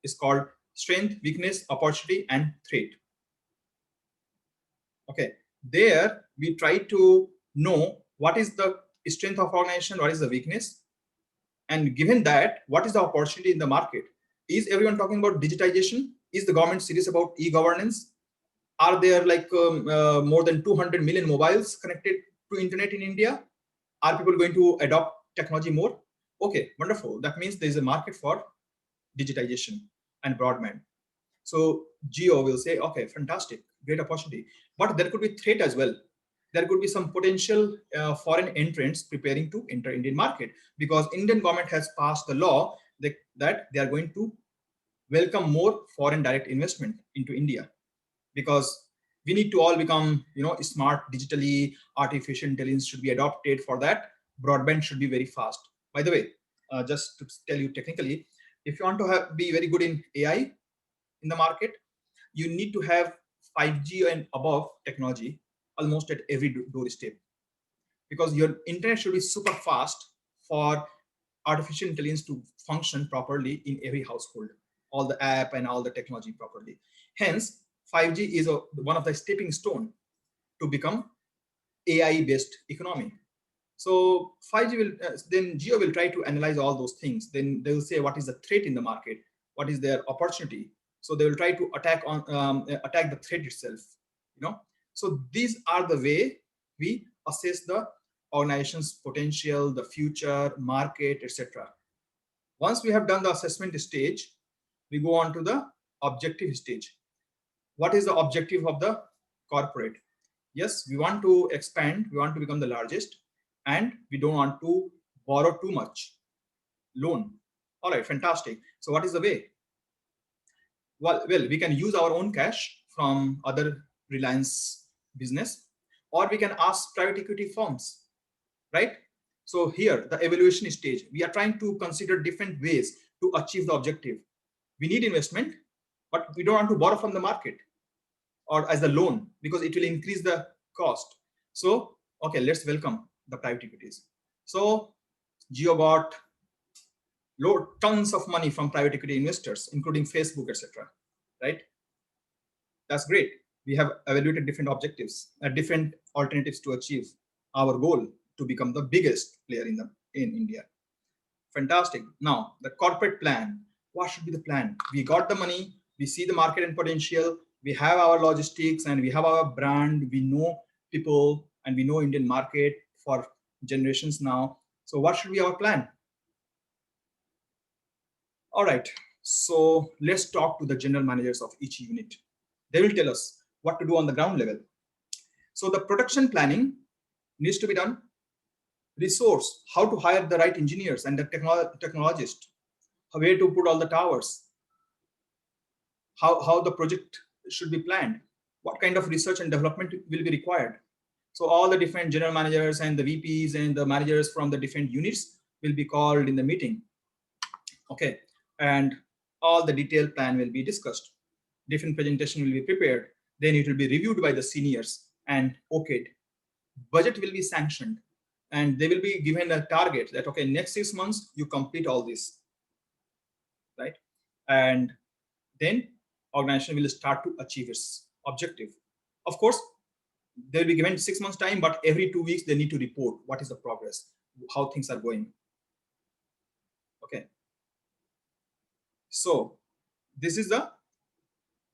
is called strength, weakness, opportunity, and threat. Okay, there we try to know what is the strength of organization, what is the weakness, and given that, what is the opportunity in the market? Is everyone talking about digitization? Is the government serious about e-governance? Are there like more than 200 million mobiles connected to internet in India? Are people going to adopt technology more? Okay, wonderful. That means there is a market for digitization and broadband. So Jio will say, okay, fantastic, great opportunity. But there could be threat as well. There could be some potential foreign entrants preparing to enter Indian market, because Indian government has passed the law that they are going to welcome more foreign direct investment into India, because we need to all become smart digitally. Artificial intelligence should be adopted. For that, broadband should be very fast. By the way, just to tell you technically, if you want to be very good in AI in the market, you need to have 5G and above technology almost at every doorstep, because your internet should be super fast for artificial intelligence to function properly in every household, all the app and all the technology properly. Hence, 5G is one of the stepping stone to become AI-based economy. So 5G will, then Jio will try to analyze all those things. Then they will say what is the threat in the market, what is their opportunity. So they will try to attack the threat itself. So these are the way we assess the organization's potential, the future, market, etc. Once we have done the assessment stage, we go on to the objective stage. What is the objective of the corporate? Yes, we want to expand, we want to become the largest, and we don't want to borrow too much loan. All right, fantastic. So what is the way? Well, we can use our own cash from other Reliance business, or we can ask private equity firms, right? So here, the evaluation stage, we are trying to consider different ways to achieve the objective. We need investment, but we don't want to borrow from the market or as a loan, because it will increase the cost. So, okay, let's welcome the private equities. So Jio got tons of money from private equity investors, including Facebook, etc. Right? That's great. We have evaluated different objectives, different alternatives to achieve our goal to become the biggest player in India. Fantastic. Now, the corporate plan. What should be the plan? We got the money, we see the market and potential, we have our logistics, and we have our brand, we know people, and we know Indian market for generations now. So what should be our plan? All right. So let's talk to the general managers of each unit. They will tell us what to do on the ground level. So the production planning needs to be done. Resource, how to hire the right engineers and the technologists, where to put all the towers, how the project should be planned, what kind of research and development will be required. So all the different general managers and the VPs and the managers from the different units will be called in the meeting. Okay, and all the detailed plan will be discussed. Different presentation will be prepared. Then it will be reviewed by the seniors and okayed. Budget will be sanctioned, and they will be given a target that, okay, next 6 months you complete all this, right? And then organization will start to achieve its objective. Of course, they'll be given 6 months time, but every 2 weeks they need to report what is the progress, how things are going. Okay. So this is the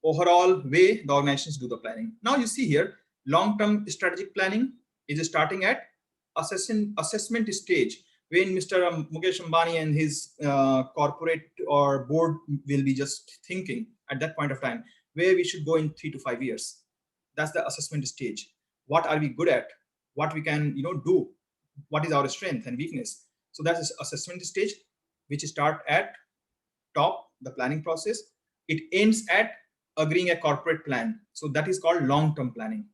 overall way the organizations do the planning. Now you see here, long-term strategic planning is starting at assessment stage, when Mr. Mukesh Ambani and his corporate or board will be just thinking at that point of time where we should go in 3 to 5 years. That's the assessment stage. What are we good at? What we can do? What is our strength and weakness? So that is assessment stage, which start at top, the planning process. It ends at agreeing a corporate plan. So that is called long-term planning,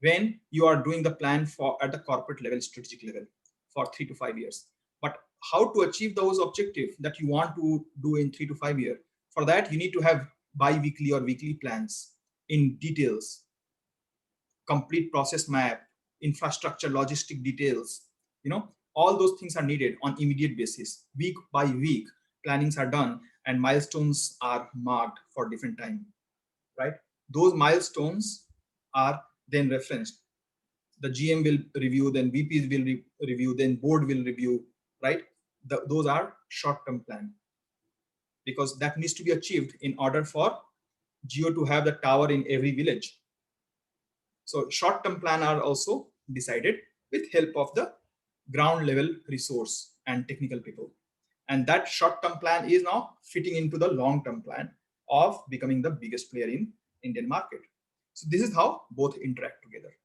when you are doing the plan for at the corporate level, strategic level, for 3 to 5 years. But how to achieve those objectives that you want to do in 3 to 5 years? For that, you need to have bi-weekly or weekly plans in details, complete process map, infrastructure, logistic details. All those things are needed on immediate basis. Week by week, plannings are done and milestones are marked for different time, right? Those milestones are then referenced. The GM will review, then VPs will review, then board will review, right? Those are short-term plan, because that needs to be achieved in order for Jio to have the tower in every village. So short-term plan are also decided with help of the ground level resource and technical people. And that short-term plan is now fitting into the long-term plan of becoming the biggest player in Indian market. So this is how both interact together.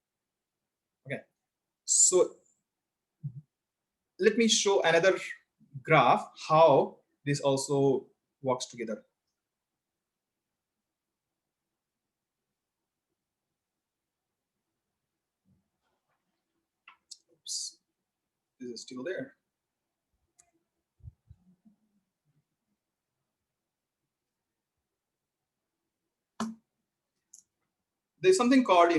Okay. So let me show another graph how this also works together. Oops. This is still there. There's something called,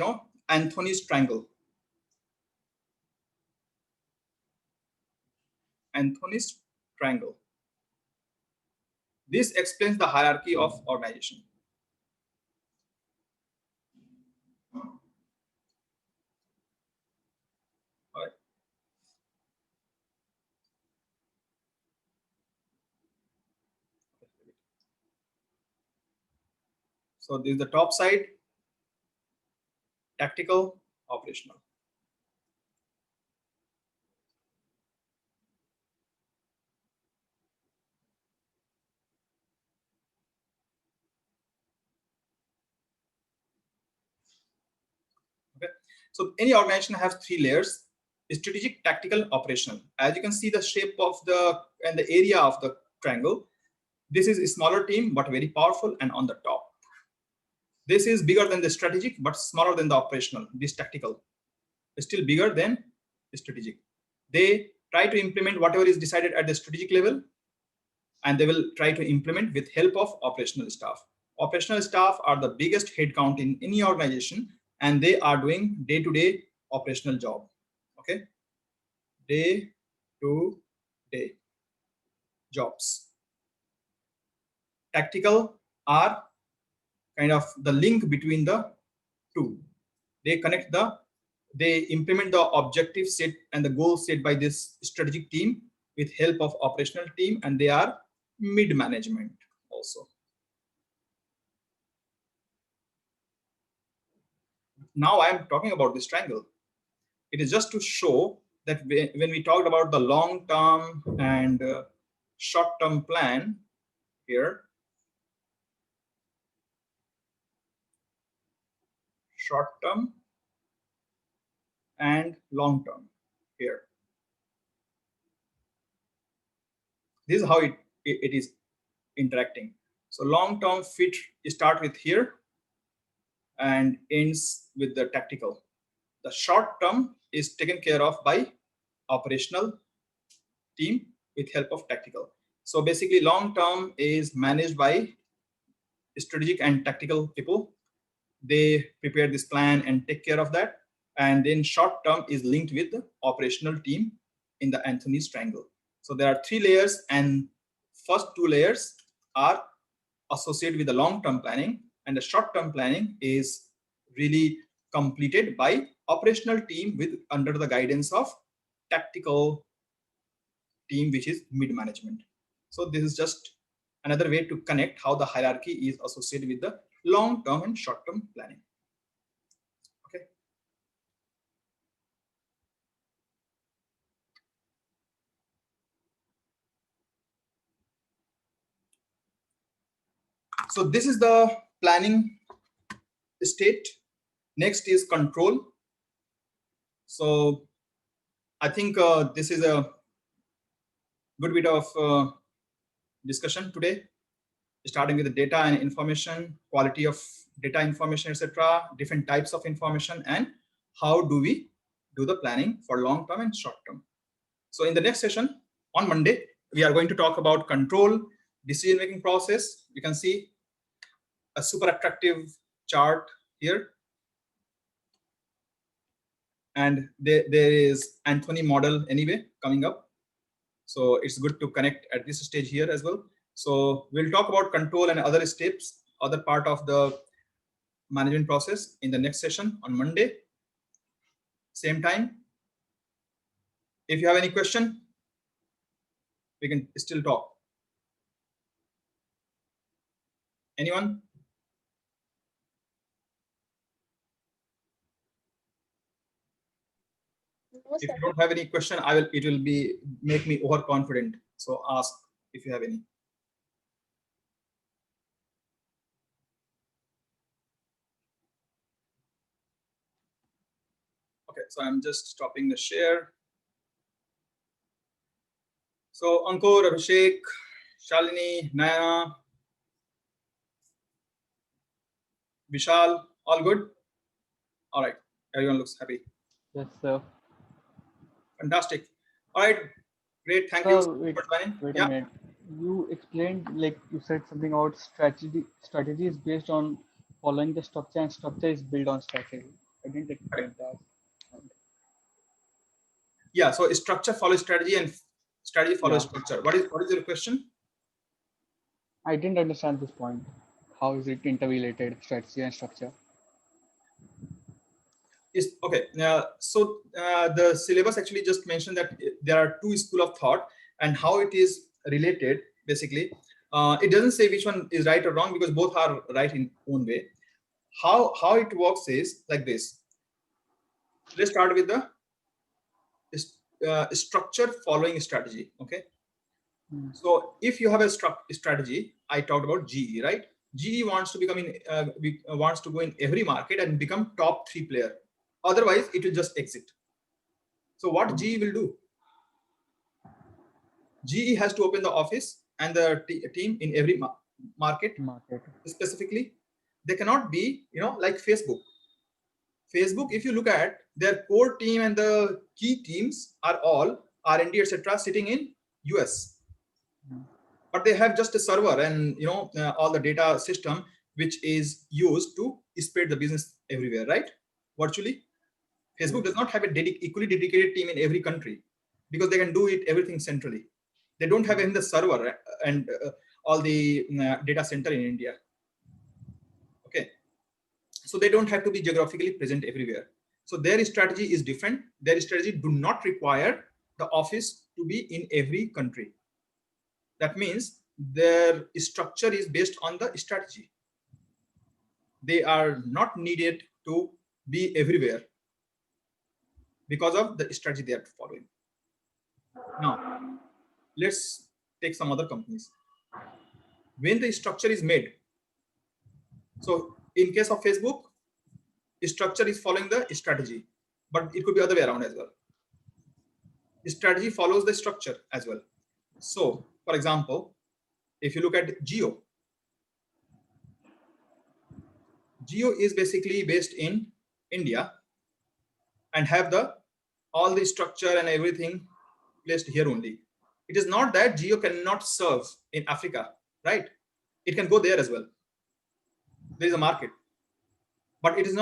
Anthony's triangle. Anthony's triangle. This explains the hierarchy of organization. All right. So this is the top side, tactical, operational. Okay. So any organization has 3 layers: strategic, tactical, operational. As you can see the shape of and the area of the triangle, this is a smaller team but very powerful and on the top. This is bigger than the strategic but smaller than the operational. This tactical is still bigger than strategic. They try to implement whatever is decided at the strategic level, and they will try to implement with help of operational staff. Operational staff are the biggest headcount in any organization, and they are doing day-to-day operational job. Okay, day to day. jobs. Tactical are kind of the link between the two. They implement the objective set and the goal set by this strategic team with help of operational team, and they are mid-management also. Now I am talking about this triangle. It is just to show that when we talked about the long-term and short-term plan here, short-term and long-term here. This is how it is interacting. So long-term fit start with here and ends with the tactical. The short-term is taken care of by operational team with help of tactical. So basically long-term is managed by strategic and tactical people. They prepare this plan and take care of that. And then short-term is linked with the operational team in the Anthony's triangle. So there are 3 layers, and first 2 layers are associated with the long-term planning, and the short-term planning is really completed by operational team with under the guidance of tactical team, which is mid-management. So this is just another way to connect how the hierarchy is associated with the long-term and short-term planning. Okay. So this is the planning state. Next is control. So I think this is a good bit of discussion today, starting with the data and information, quality of data information, etc., different types of information, and how do we do the planning for long term and short term. So in the next session on Monday, we are going to talk about control, decision making process. You can see a super attractive chart here, and there is Anthony model anyway coming up, so it's good to connect at this stage here as well. So we'll talk about control and other steps, other part of the management process in the next session on Monday, same time. If you have any question, we can still talk. Anyone? No, If sir. you don't have any question, it will make me overconfident. So ask if you have any. Okay, so I'm just stopping the share. So Ankur, Abhishek, Shalini, Nayana, Vishal, all good? All right, everyone looks happy. Yes, sir. Fantastic. All right, great. Thank you Wait for joining. a Yeah. minute. You explained, like you said something about strategy. Strategy is based on following the structure, and structure is built on strategy. I didn't explain that. Yeah. So structure follows strategy, and strategy follows Yeah. structure. What is your question? I didn't understand this point. How is it interrelated, strategy and structure? Is okay. So the syllabus actually just mentioned that there are 2 school of thought and how it is related. Basically, it doesn't say which one is right or wrong because both are right in own way. How it works is like this. Let's start with the structure following strategy. Okay. So if you have a strategy, I talked about GE, right? GE wants to become wants to go in every market and become top 3 player. Otherwise, it will just exit. So what GE will do? GE has to open the office and the team in every market. Specifically, they cannot be, like Facebook. Facebook, if you look at their core team and the key teams are all R&D, etc., sitting in US. But they have just a server and all the data system which is used to spread the business everywhere, right? Virtually, Facebook does not have a equally dedicated team in every country because they can do everything centrally. They don't have in the server and all the data center in India. Okay, so they don't have to be geographically present everywhere. So their strategy is different. Their strategy do not require the office to be in every country. That means their structure is based on the strategy. They are not needed to be everywhere because of the strategy they are following. Now, let's take some other companies. When the structure is made, so in case of Facebook, structure is following the strategy, but it could be other way around as well. The strategy follows the structure as well. So, for example, if you look at Geo is basically based in India and have the all the structure and everything placed here only. It is not that Geo cannot serve in Africa, right? It can go there as well. There is a market, but it's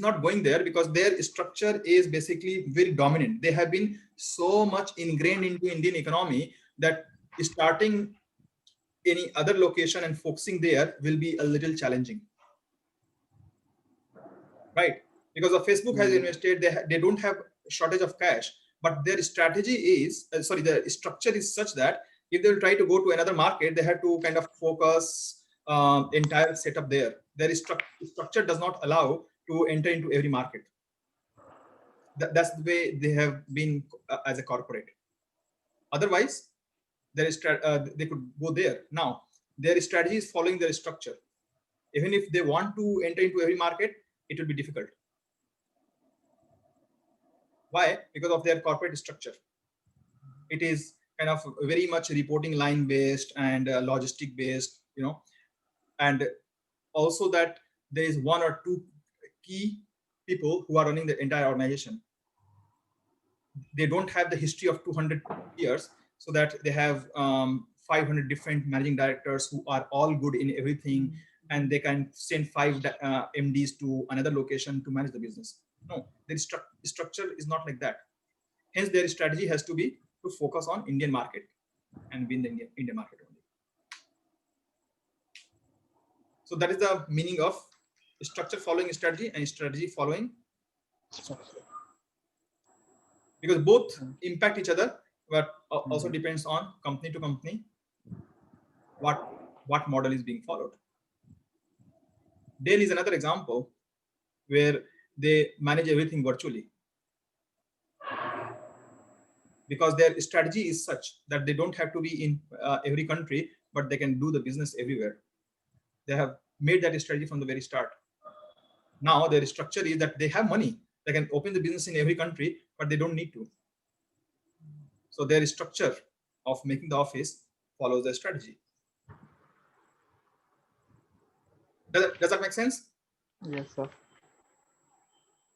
not going there because their structure is basically very dominant. They have been so much ingrained into Indian economy that starting any other location and focusing there will be a little challenging, right? Because of Facebook has invested, they don't have shortage of cash, but their strategy is the structure is such that if they will try to go to another market, they have to kind of focus entire setup there. Their structure does not allow to enter into every market. That's the way they have been as a corporate. Otherwise, they could go there. Now, their strategy is following their structure. Even if they want to enter into every market, it will be difficult. Why? Because of their corporate structure. It is kind of very much reporting line based and logistic based, and also that there is one or two key people who are running the entire organization. They don't have the history of 200 years, so that they have 500 different managing directors who are all good in everything, and they can send 5 MDs to another location to manage the business. No, their structure is not like that. Hence, their strategy has to be to focus on Indian market and win the Indian market only. So that is the meaning of structure following strategy and strategy following structure. Because both impact each other, but also depends on company to company what model is being followed. Dell is another example where they manage everything virtually, because their strategy is such that they don't have to be in every country, but they can do the business everywhere. They have made that strategy from the very start. Now their structure is that they have money, they can open the business in every country, but they don't need to. So their structure of making the office follows their strategy. Does that make sense? Yes, sir.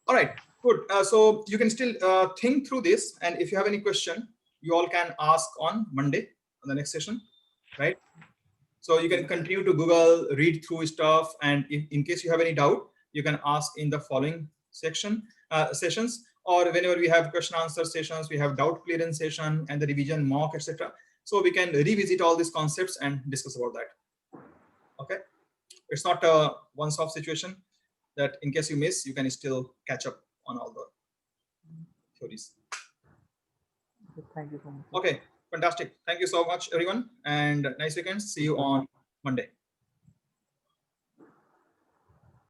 All right, good. So you can still think through this, and if you have any question, you all can ask on Monday on the next session, right? So you can continue to Google, read through stuff, and if, in case you have any doubt, you can ask in the following sessions, or whenever we have question answer sessions, we have doubt clearance session and the revision mock, etc. So we can revisit all these concepts and discuss about that. Okay, it's not a one-off situation that in case you miss, you can still catch up on all the theories. Thank you so much. Okay, fantastic. Thank you so much, everyone, and nice weekend. See you on Monday.